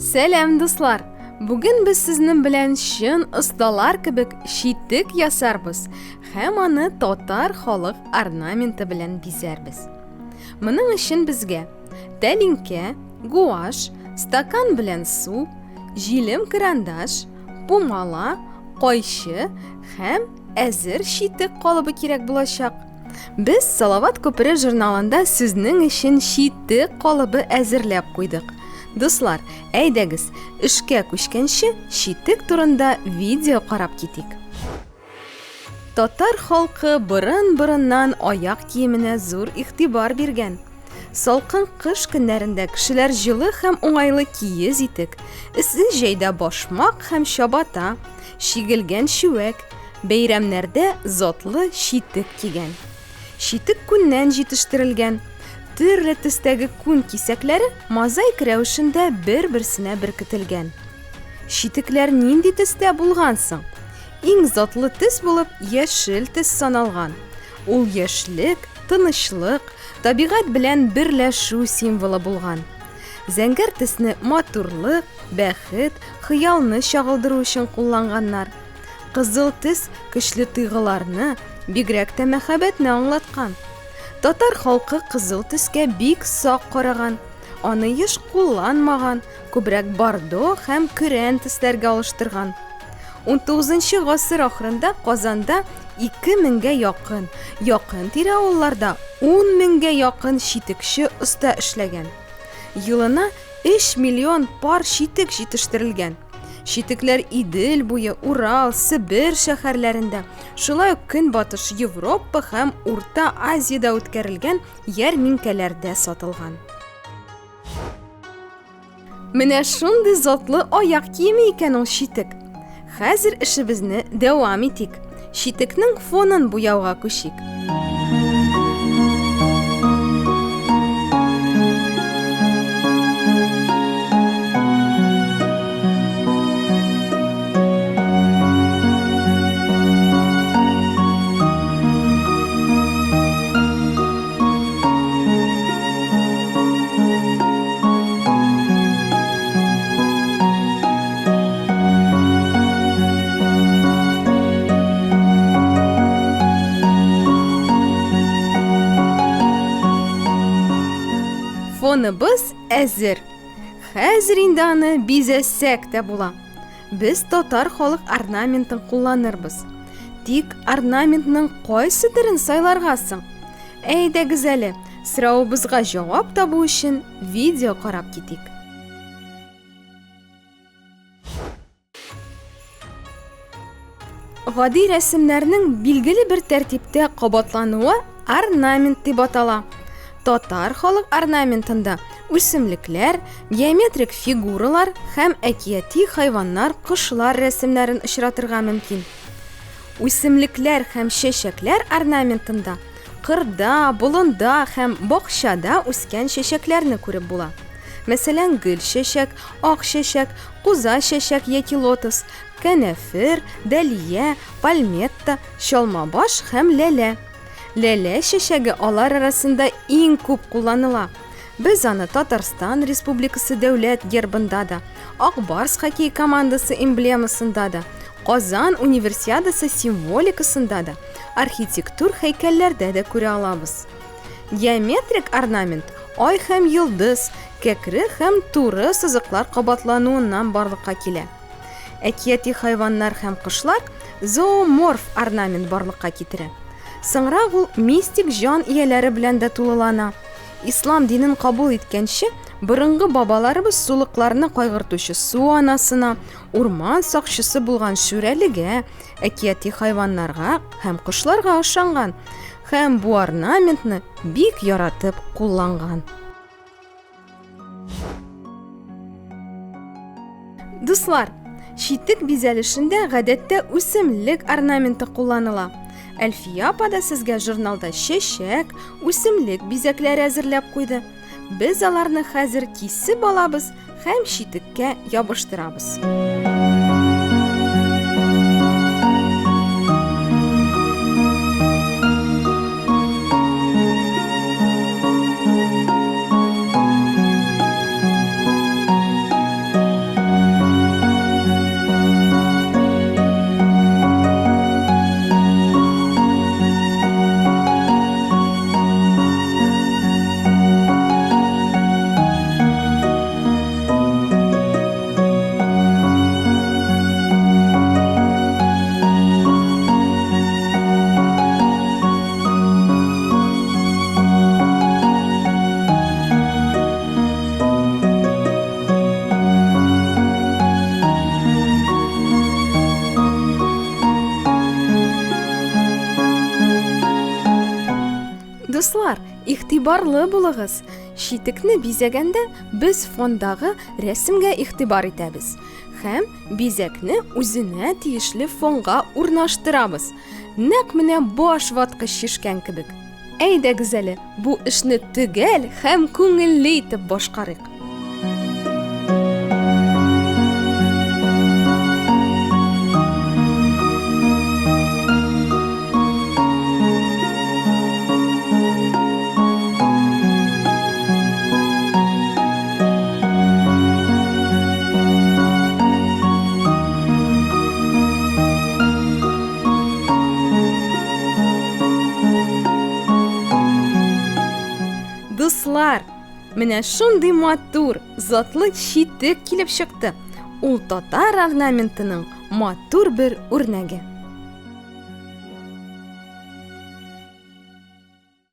Сәлам, дуслар! Бүген без сезнең белән чын осталар кебек читек ясарбыз һәм аны татар халык орнаменты белән бизәрбез. Моның өчен безгә тәлинкә, гуаш, стакан белән су, җилем карандаш, бумала, кайчы һәм әзер читек калыбы кирәк булачак. Без Салават күпере журналында сезнең өчен читек калыбы әзерләп куйдык. Дуслар, әйдәгез, эшкә күчкәнче читек турында видео карап китик. Татар халкы борын-борыннан аяк киеменә зур игътибар биргән. Салкын кыш көннәрендә кешеләр җылы һәм уңайлы киез итек, эссе җәйдә башмак һәм чабата, чигелгән чүәк, бәйрәмнәрдә затлы читек кигән. Читек күннән җитештерелгән. Төрле төстәге күн кисәкләре мозаик рәвешендә бер-берсенә беркетелгән. Читекләр нинди төстә булган соң? Иң затлы төс булып яшел төс саналган. Ул яшьлек, тынычлык, табигать белән берләшү символы булган. Зәңгәр төсне матурлык, бәхет, хыялны чагылдыру өчен кулланганнар. Кызыл төс көчле тойгыларны, бигрәк тә мәхәббәтне аңлаткан. Татар халкы кызыл төскә бик сак караган. Аны еш кулланмаган, күбрәк бордо һәм көрән төсләргә алыштырган. 19 гасыр ахырында Казанда 2000гә якын тирә авылларда 10 меңгә якын читекче оста эшләгән. Елына 3 миллион пар читек җитештерелгән. Читекләр Идел буе, Урал, Сибир шәһәрләрендә, шулай ук Көнбатыш Европа һәм Урта Азиядә үткәрелгән ярминкәләрдә сатылган. Менә шундый затлы аяк киеме икән ул читек. Хәзер эшебезне дәвам итик. Читекнең фонын буяуга күчик. Фоныбыз әзер. Хәзер инде аны бизәсәк тә була. Без татар халык орнаментын кулланырбыз. Тик орнаментның кайсы төрен сайларга соң? Әйдәгез әле, сораубызга җавап табу өчен видео карап китик. Гади рәсемнәрнең билгеле бер тәртиптә кабатлануы орнамент дип атала. Татар халык орнаментында үсемлекләр, геометрик фигуралар һәм әкияти хайваннар, кошлар рәсемнәрен очратырга мөмкин. Үсемлекләр һәм чәчәкләр орнаментында кырда, болында һәм бакчада үскән чәчәкләрне күреп була. Мәсәлән, гөл чәчәк, ак чәчәк, куза чәчәк яки лотос, кәнәфер, дәлия, пальметта, чалмабаш һәм ләлә. Ләлә чәчәге алар арасында иң күп кулланыла. Без аны Татарстан Республикасы дәүләт гербында да, Акбарс хоккей командасы эмблемасында да, Казан универсиадасы символикасында да, архитектур һәйкәлләрдә дә күрә алабыз. Геометрик орнамент ай һәм йолдыз, кәкре һәм туры сызыклар кабатлануыннан барлыкка килә. Әкияти хайваннар һәм кошлар зооморф орнамент барлыкка китерә. Соңрак ул мистик җан ияләре белән дә тулылана. Ислам динен кабул иткәнче, борынгы бабаларыбыз сулыкларны кайгыртучы су анасына, урман сакчысы булган шүрәлегә, әкияти хайваннарга һәм кошларга ышанган һәм бу орнаментны бик яратып кулланган. Дуслар, читек бизәлешендә гадәттә үсемлек орнаменты кулланыла. Әлфия апа да сезгә журналда чәчәк, үсемлек бизәкләре әзерләп куйды. Без аларны хәзер кисеп алабыз һәм читеккә ябыштырабыз. Дуслар, игътибарлы булыгыз. Читекне бизәгәндә без фондагы рәсемгә игътибар итәбез һәм бизәкне үзенә тиешле фонга урнаштырабыз. Нәкъ менә баш ваткыч шишкән кебек. Әйдәгез әле, бу эшне төгәл һәм күңелле итеп башкарыйк. Дуслар, менә шундый матур, затлы читек килеп чыкты. Ул татар орнаментының матур бер үрнәге.